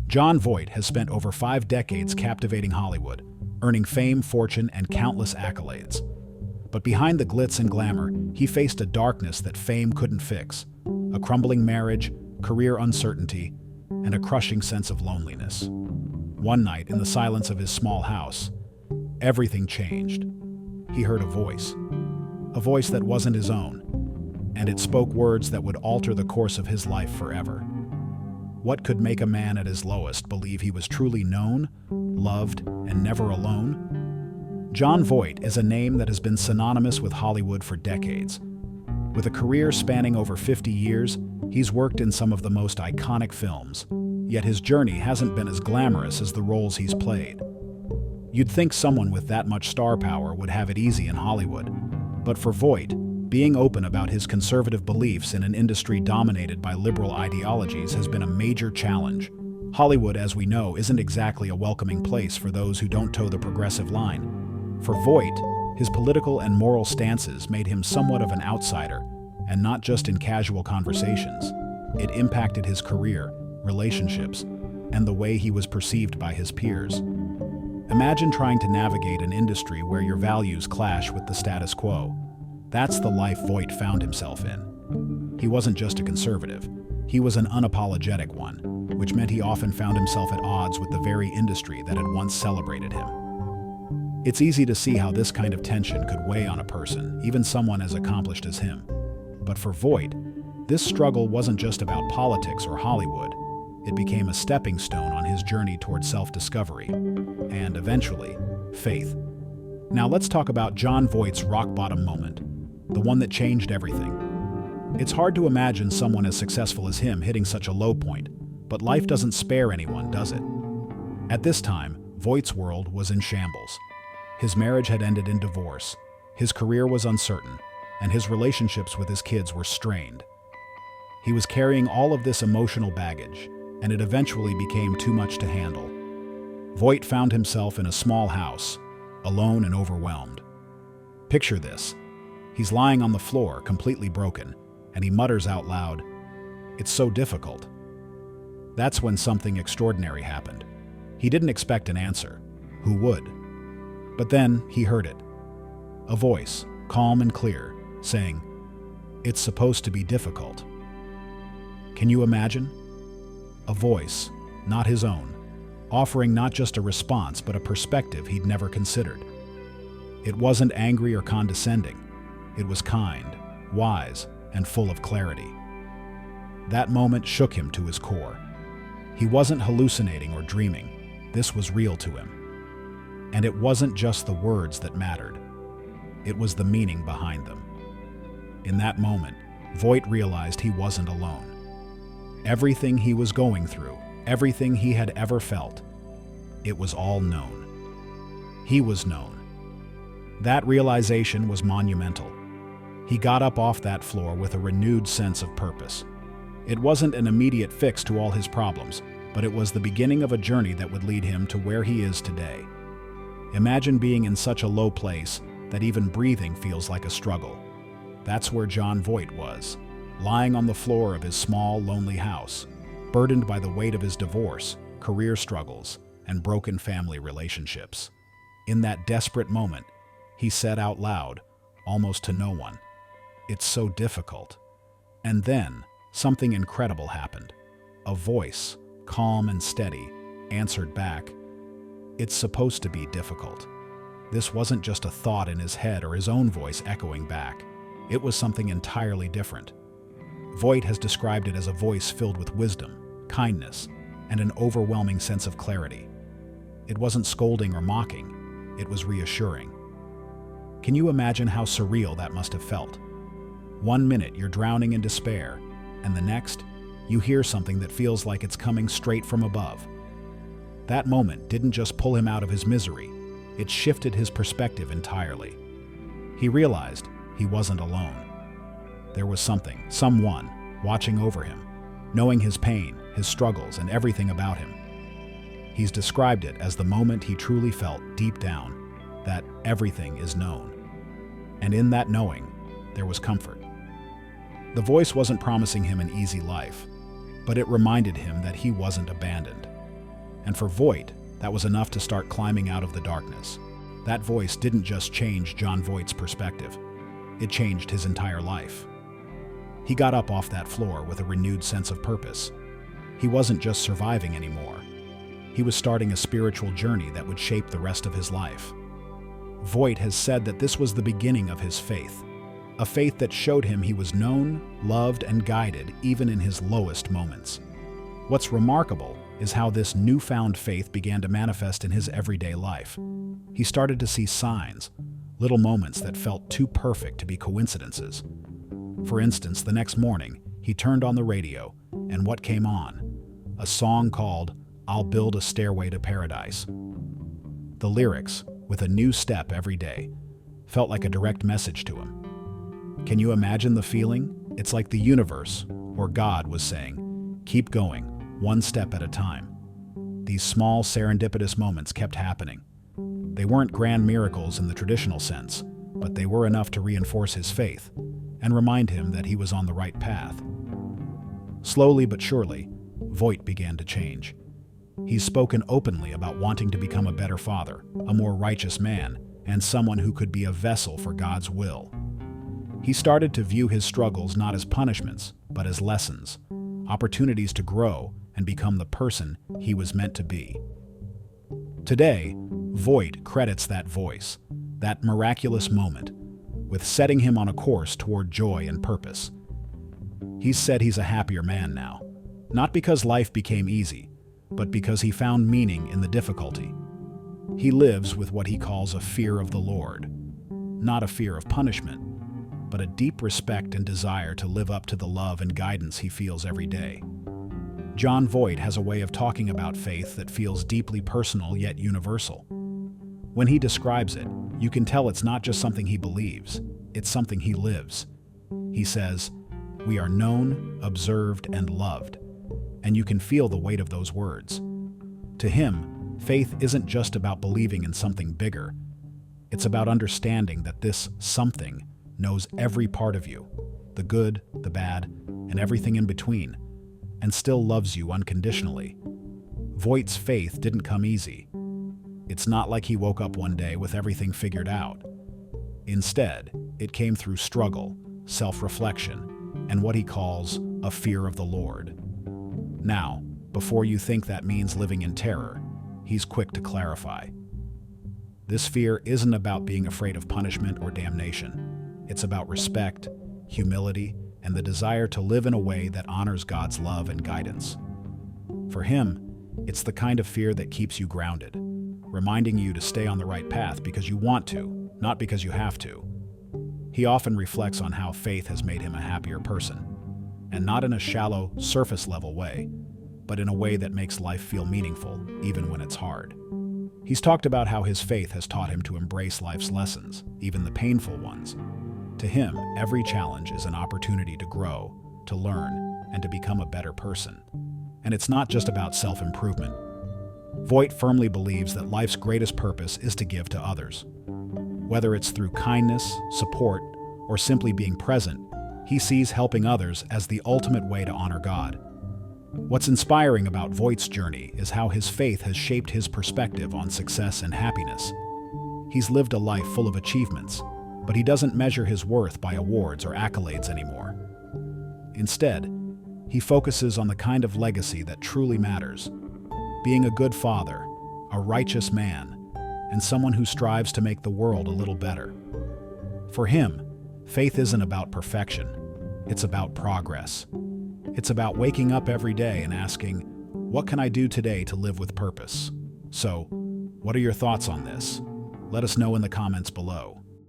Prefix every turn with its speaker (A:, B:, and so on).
A: Jon Voight has spent over 5 decades captivating Hollywood, earning fame, fortune, and countless accolades. But behind the glitz and glamour, he faced a darkness that fame couldn't fix: a crumbling marriage, career uncertainty, and a crushing sense of loneliness. One night, in the silence of his small house, everything changed. He heard a voice that wasn't his own, and it spoke words that would alter the course of his life forever. What could make a man at his lowest believe he was truly known, loved, and never alone? Jon Voight is a name that has been synonymous with Hollywood for decades. With a career spanning over 50 years, he's worked in some of the most iconic films, yet his journey hasn't been as glamorous as the roles he's played. You'd think someone with that much star power would have it easy in Hollywood, but for Voight, being open about his conservative beliefs in an industry dominated by liberal ideologies has been a major challenge. Hollywood, as we know, isn't exactly a welcoming place for those who don't toe the progressive line. For Voight, his political and moral stances made him somewhat of an outsider, and not just in casual conversations. It impacted his career, relationships, and the way he was perceived by his peers. Imagine trying to navigate an industry where your values clash with the status quo. That's the life Voight found himself in. He wasn't just a conservative, he was an unapologetic one, which meant he often found himself at odds with the very industry that had once celebrated him. It's easy to see how this kind of tension could weigh on a person, even someone as accomplished as him. But for Voight, this struggle wasn't just about politics or Hollywood. It became a stepping stone on his journey towards self-discovery, and eventually, faith. Now let's talk about Jon Voight's rock-bottom moment, the one that changed everything. It's hard to imagine someone as successful as him hitting such a low point, but life doesn't spare anyone, does it? At this time, Voight's world was in shambles. His marriage had ended in divorce, his career was uncertain, and his relationships with his kids were strained. He was carrying all of this emotional baggage, and it eventually became too much to handle. Voight found himself in a small house, alone and overwhelmed. Picture this. He's lying on the floor, completely broken, and he mutters out loud, "It's so difficult." That's when something extraordinary happened. He didn't expect an answer. Who would? But then he heard it. A voice, calm and clear, saying, "It's supposed to be difficult." Can you imagine? A voice, not his own, offering not just a response but a perspective he'd never considered. It wasn't angry or condescending. It was kind, wise, and full of clarity. That moment shook him to his core. He wasn't hallucinating or dreaming. This was real to him. And it wasn't just the words that mattered. It was the meaning behind them. In that moment, Voight realized he wasn't alone. Everything he was going through, everything he had ever felt, it was all known. He was known. That realization was monumental. He got up off that floor with a renewed sense of purpose. It wasn't an immediate fix to all his problems, but it was the beginning of a journey that would lead him to where he is today. Imagine being in such a low place that even breathing feels like a struggle. That's where Jon Voight was, lying on the floor of his small, lonely house, burdened by the weight of his divorce, career struggles, and broken family relationships. In that desperate moment, he said out loud, almost to no one, "It's so difficult." And then, something incredible happened. A voice, calm and steady, answered back, "It's supposed to be difficult." This wasn't just a thought in his head or his own voice echoing back. It was something entirely different. Voight has described it as a voice filled with wisdom, kindness, and an overwhelming sense of clarity. It wasn't scolding or mocking, it was reassuring. Can you imagine how surreal that must have felt? One minute you're drowning in despair, and the next, you hear something that feels like it's coming straight from above. That moment didn't just pull him out of his misery, it shifted his perspective entirely. He realized he wasn't alone. There was someone, watching over him, knowing his pain, his struggles, and everything about him. He's described it as the moment he truly felt deep down that everything is known. And in that knowing, there was comfort. The voice wasn't promising him an easy life, but it reminded him that he wasn't abandoned. And for Voight, that was enough to start climbing out of the darkness. That voice didn't just change Jon Voight's perspective. It changed his entire life. He got up off that floor with a renewed sense of purpose. He wasn't just surviving anymore. He was starting a spiritual journey that would shape the rest of his life. Voight has said that this was the beginning of his faith, a faith that showed him he was known, loved, and guided even in his lowest moments. What's remarkable is how this newfound faith began to manifest in his everyday life. He started to see signs, little moments that felt too perfect to be coincidences. For instance, the next morning, he turned on the radio, and what came on? A song called "I'll Build a Stairway to Paradise." The lyrics, "with a new step every day," felt like a direct message to him. Can you imagine the feeling? It's like the universe, or God, was saying, keep going, one step at a time. These small serendipitous moments kept happening. They weren't grand miracles in the traditional sense, but they were enough to reinforce his faith and remind him that he was on the right path. Slowly but surely, Voight began to change. He's spoken openly about wanting to become a better father, a more righteous man, and someone who could be a vessel for God's will. He started to view his struggles not as punishments, but as lessons, opportunities to grow and become the person he was meant to be. Today, Voight credits that voice, that miraculous moment, with setting him on a course toward joy and purpose. He's said he's a happier man now, not because life became easy, but because he found meaning in the difficulty. He lives with what he calls a fear of the Lord, not a fear of punishment, but a deep respect and desire to live up to the love and guidance he feels every day. Jon Voight has a way of talking about faith that feels deeply personal yet universal. When he describes it, you can tell it's not just something he believes, it's something he lives. He says, "We are known, observed, and loved," and you can feel the weight of those words. To him, faith isn't just about believing in something bigger. It's about understanding that this something knows every part of you, the good, the bad, and everything in between, and still loves you unconditionally. Voight's faith didn't come easy. It's not like he woke up one day with everything figured out. Instead, it came through struggle, self-reflection, and what he calls a fear of the Lord. Now, before you think that means living in terror, he's quick to clarify. This fear isn't about being afraid of punishment or damnation. It's about respect, humility, and the desire to live in a way that honors God's love and guidance. For him, it's the kind of fear that keeps you grounded, reminding you to stay on the right path because you want to, not because you have to. He often reflects on how faith has made him a happier person, and not in a shallow, surface-level way, but in a way that makes life feel meaningful, even when it's hard. He's talked about how his faith has taught him to embrace life's lessons, even the painful ones. To him, every challenge is an opportunity to grow, to learn, and to become a better person. And it's not just about self-improvement. Voight firmly believes that life's greatest purpose is to give to others. Whether it's through kindness, support, or simply being present, he sees helping others as the ultimate way to honor God. What's inspiring about Voight's journey is how his faith has shaped his perspective on success and happiness. He's lived a life full of achievements, but he doesn't measure his worth by awards or accolades anymore. Instead, he focuses on the kind of legacy that truly matters, being a good father, a righteous man, and someone who strives to make the world a little better. For him, faith isn't about perfection, it's about progress. It's about waking up every day and asking, what can I do today to live with purpose? So, what are your thoughts on this? Let us know in the comments below.